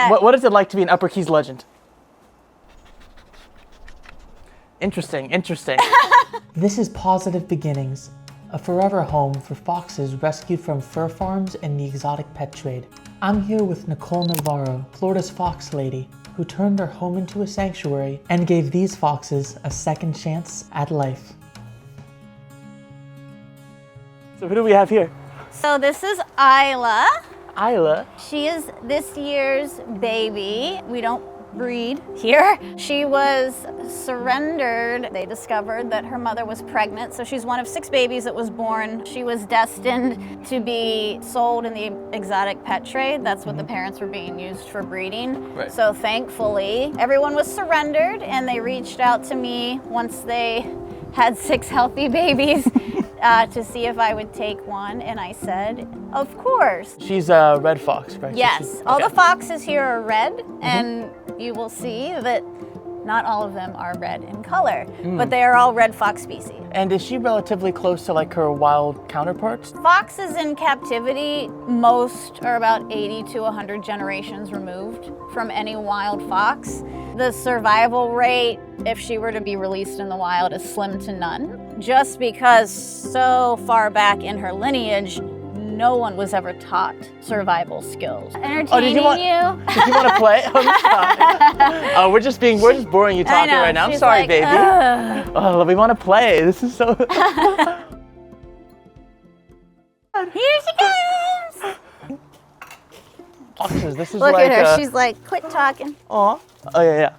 What is it like to be an Upper Keys legend? Interesting. This is Pawsitive Beginnings, a forever home for foxes rescued from fur farms and the exotic pet trade. I'm here with Nicole Navarro, Florida's fox lady, who turned her home into a sanctuary and gave these foxes a second chance at life. So who do we have here? So this is Isla. Isla. She is this year's baby. We don't breed here. She was surrendered. They discovered that her mother was pregnant, so she's one of 6 babies that was born. She was destined to be sold in the exotic pet trade. That's what the parents were being used for breeding. Right. So thankfully, everyone was surrendered, and they reached out to me once they had 6 healthy babies to see if I would take one, and I said, of course. She's a red fox, right? Yes, all the foxes here are red, and you will see that not all of them are red in color, but they are all red fox species. And is she relatively close to like her wild counterparts? Foxes in captivity, most are about 80 to 100 generations removed from any wild fox. The survival rate, if she were to be released in the wild, is slim to none, just because so far back in her lineage, no one was ever taught survival skills. Entertaining you? Did you want to play? We're just boring you talking right now. I'm She's sorry, like, baby. Ugh. Oh, we want to play. This is so. Here she comes! Foxes, this is Look like. at her. She's like, quit talking. Aw. Oh yeah.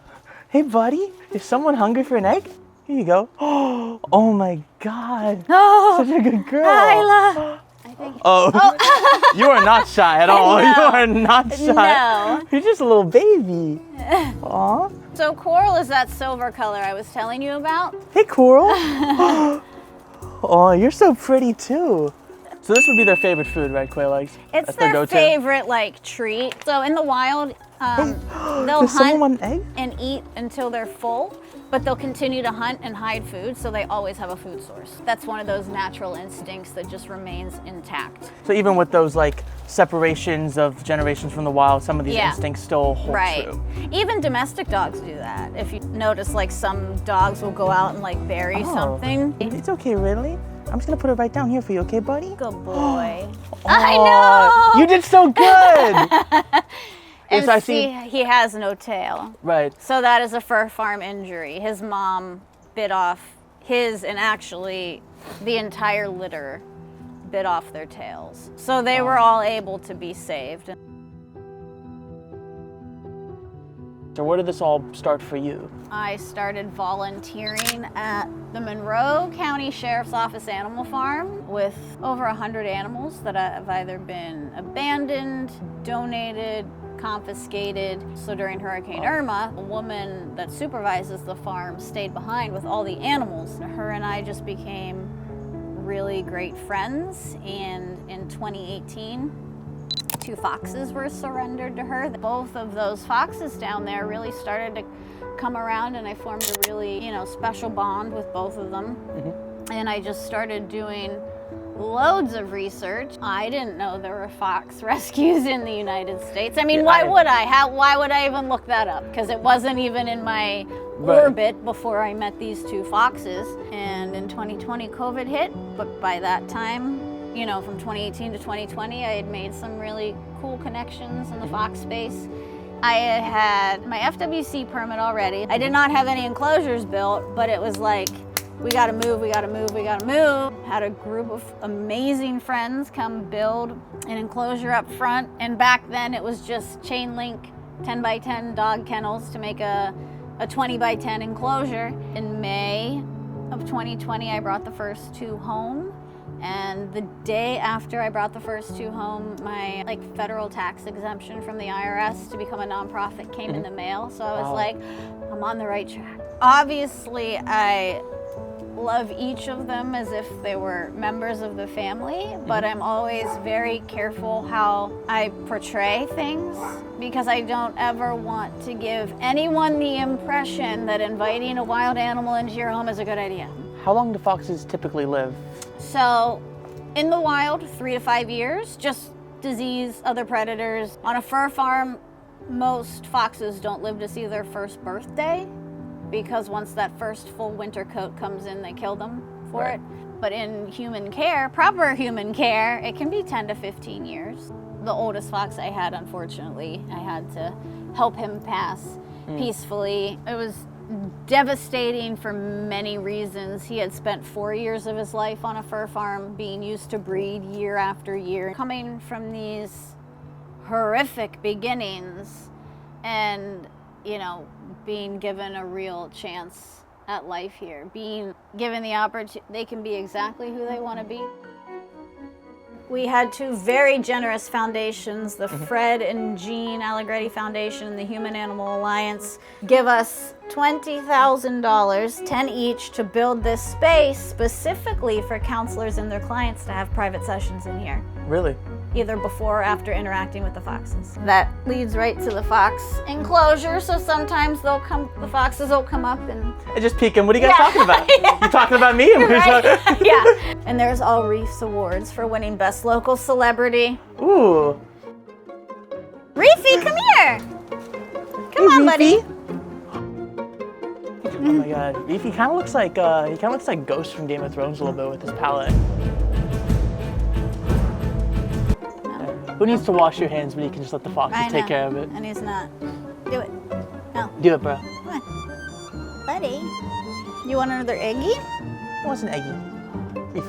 Hey, buddy. Is someone hungry for an egg? Here you go. Oh my God. Oh, Such a good girl. Isla. Oh. You are not shy at all. No. You are not shy. No. You're just a little baby. Aw. So coral is that silver color I was telling you about. Hey, Coral. Oh, you're so pretty too. So this would be their favorite food, right? Quail eggs. It's That's their go-to. favorite treat. So in the wild, they'll Does someone hunt want an egg? and eat until they're full, but they'll continue to hunt and hide food, so they always have a food source. That's one of those natural instincts that just remains intact. So even with those like separations of generations from the wild, some of these instincts still hold true. Even domestic dogs do that. If you notice, some dogs will go out and bury something. It's okay, really. I'm just gonna put it right down here for you, okay, buddy? Good boy. I know! You did so good! And Yes, I see, he has no tail. Right. So that is a fur farm injury. His mom bit off his, and actually the entire litter bit off their tails. So they were all able to be saved. So where did this all start for you? I started volunteering at the Monroe County Sheriff's Office Animal Farm with over 100 animals that have either been abandoned, donated, confiscated. So during Hurricane Irma, a woman that supervises the farm stayed behind with all the animals. Her and I just became really great friends, and in 2018, 2 foxes were surrendered to her. Both of those foxes down there really started to come around, and I formed a really, special bond with both of them. And I just started doing loads of research. I didn't know there were fox rescues in the United States. I mean, why would I? Why would I even look that up? Because it wasn't even in my orbit before I met these 2 foxes. And in 2020, COVID hit, but by that time, from 2018 to 2020, I had made some really cool connections in the fox space. I had my FWC permit already. I did not have any enclosures built, but it was like, we gotta move. Had a group of amazing friends come build an enclosure up front, and back then it was just chain link 10 by 10 dog kennels to make a 20 by 10 enclosure. In May of 2020, I brought the first 2 home. And the day after I brought the first 2 home, my federal tax exemption from the IRS to become a nonprofit came in the mail. So I was like, I'm on the right track. Obviously, I love each of them as if they were members of the family, but I'm always very careful how I portray things, because I don't ever want to give anyone the impression that inviting a wild animal into your home is a good idea. How long do foxes typically live? So, in the wild, 3 to 5 years, just disease, other predators. On a fur farm, Most foxes don't live to see their first birthday because once that first full winter coat comes in, they kill them for it. But in human care, proper human care, it can be 10 to 15 years. The oldest fox I had, unfortunately, I had to help him pass peacefully. It was devastating for many reasons. He had spent 4 years of his life on a fur farm, being used to breed year after year, coming from these horrific beginnings and, you know, being given a real chance at life here, being given the opportunity, they can be exactly who they want to be. We had two very generous foundations, the Fred and Jean Allegretti Foundation and the Human Animal Alliance, give us $20,000, 10 each, to build this space specifically for counselors and their clients to have private sessions in here. Really? Either before or after interacting with the foxes. That leads right to the fox enclosure, so sometimes the foxes will come up and Just peeking. What are you guys talking about? Yeah. You talking about me? Right? Yeah. And there's All Reefs Awards for winning Best Local Celebrity. Ooh. Reefy, come here. Come on, buddy. Oh my God, Reefy kind of looks like Ghost from Game of Thrones a little bit with his palette. Who needs to wash your hands when you can just let the foxes take care of it? And he's not. Do it. No. Do it, bro. Come on. Buddy. You want another eggie? He wants an eggie. Reef.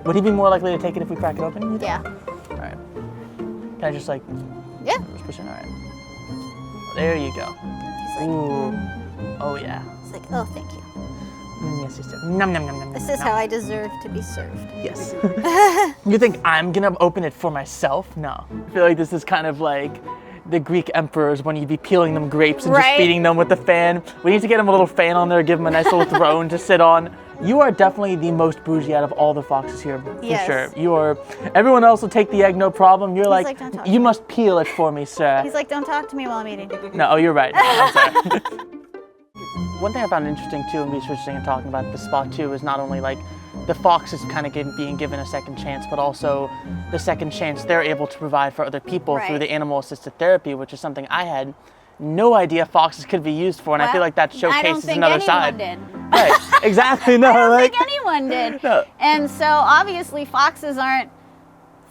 Would he be more likely to take it if we crack it open? you think? Yeah. All right. Can I just like? Yeah. Just push it. All right. There you go. He's like, Ooh. Oh yeah. It's like, oh, thank you. Yes, yes, yes. Nom nom nom nom. This is how I deserve to be served. Yes. You think I'm gonna open it for myself? No. I feel like this is kind of like the Greek emperors when you'd be peeling them grapes and just feeding them with the fan. We need to get them a little fan on there, give them a nice little throne to sit on. You are definitely the most bougie out of all the foxes here, for sure. You are. Everyone else will take the egg, no problem. You're like "Don't talk to you me." must peel it for me, sir. He's like, don't talk to me while I'm eating. No, oh, you're right. No, I'm sorry. One thing I found interesting too in researching and talking about this spot too is not only like the foxes kind of being given a second chance, but also the second chance they're able to provide for other people through the animal-assisted therapy, which is something I had no idea foxes could be used for, and I feel like that showcases another side. Did. Right, exactly. No, I don't like think anyone did. No. And so obviously foxes aren't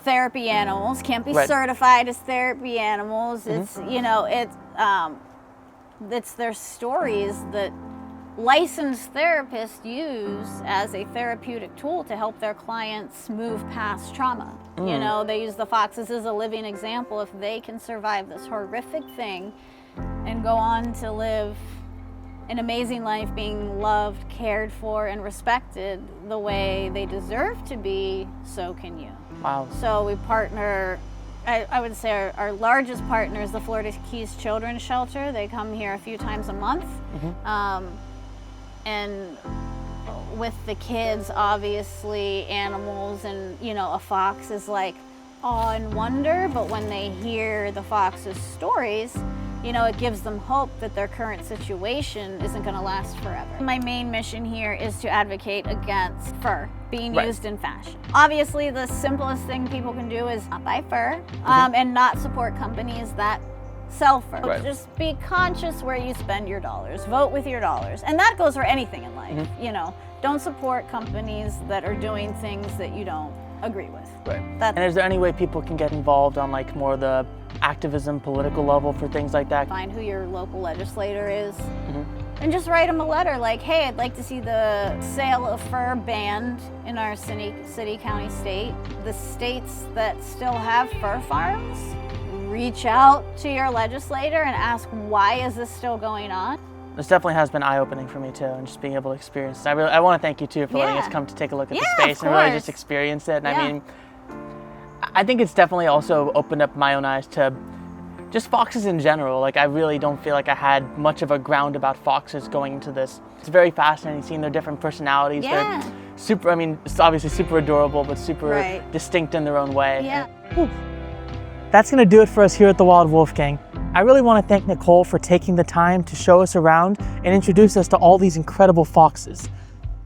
therapy animals, can't be certified as therapy animals. It's, you know, it's their stories that licensed therapists use as a therapeutic tool to help their clients move past trauma. You know, they use the foxes as a living example. If they can survive this horrific thing and go on to live an amazing life, being loved, cared for, and respected the way they deserve to be, so can you. wow. So we partner, I would say our largest partner is the Florida Keys Children's Shelter. They come here a few times a month. And with the kids, obviously, animals and, you know, a fox is like awe and wonder, but when they hear the fox's stories, you know, it gives them hope that their current situation isn't going to last forever. My main mission here is to advocate against fur being used in fashion. Obviously, the simplest thing people can do is not buy fur and not support companies that sell fur. Just be conscious where you spend your dollars. Vote with your dollars. And that goes for anything in life. You know, don't support companies that are doing things that you don't agree with. And is there any way people can get involved on like more the activism, political level for things like that? Find who your local legislator is and just write them a letter like, hey, I'd like to see the sale of fur banned in our city, county, state. The states that still have fur farms, reach out to your legislator and ask, why is this still going on? This definitely has been eye-opening for me too, and just being able to experience it. I want to thank you too for letting us come to take a look at the space and really just experience it. And I mean, I think it's definitely also opened up my own eyes to just foxes in general. Like, I really don't feel like I had much of a ground about foxes going into this. It's very fascinating seeing their different personalities. They're super, I mean, it's obviously super adorable, but super distinct in their own way. That's gonna do it for us here at the Wild Wolfgang. I really want to thank Nicole for taking the time to show us around and introduce us to all these incredible foxes.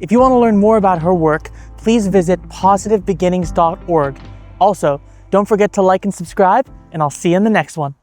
If you want to learn more about her work, please visit pawsitivebeginnings.org. Also, don't forget to like and subscribe, and I'll see you in the next one.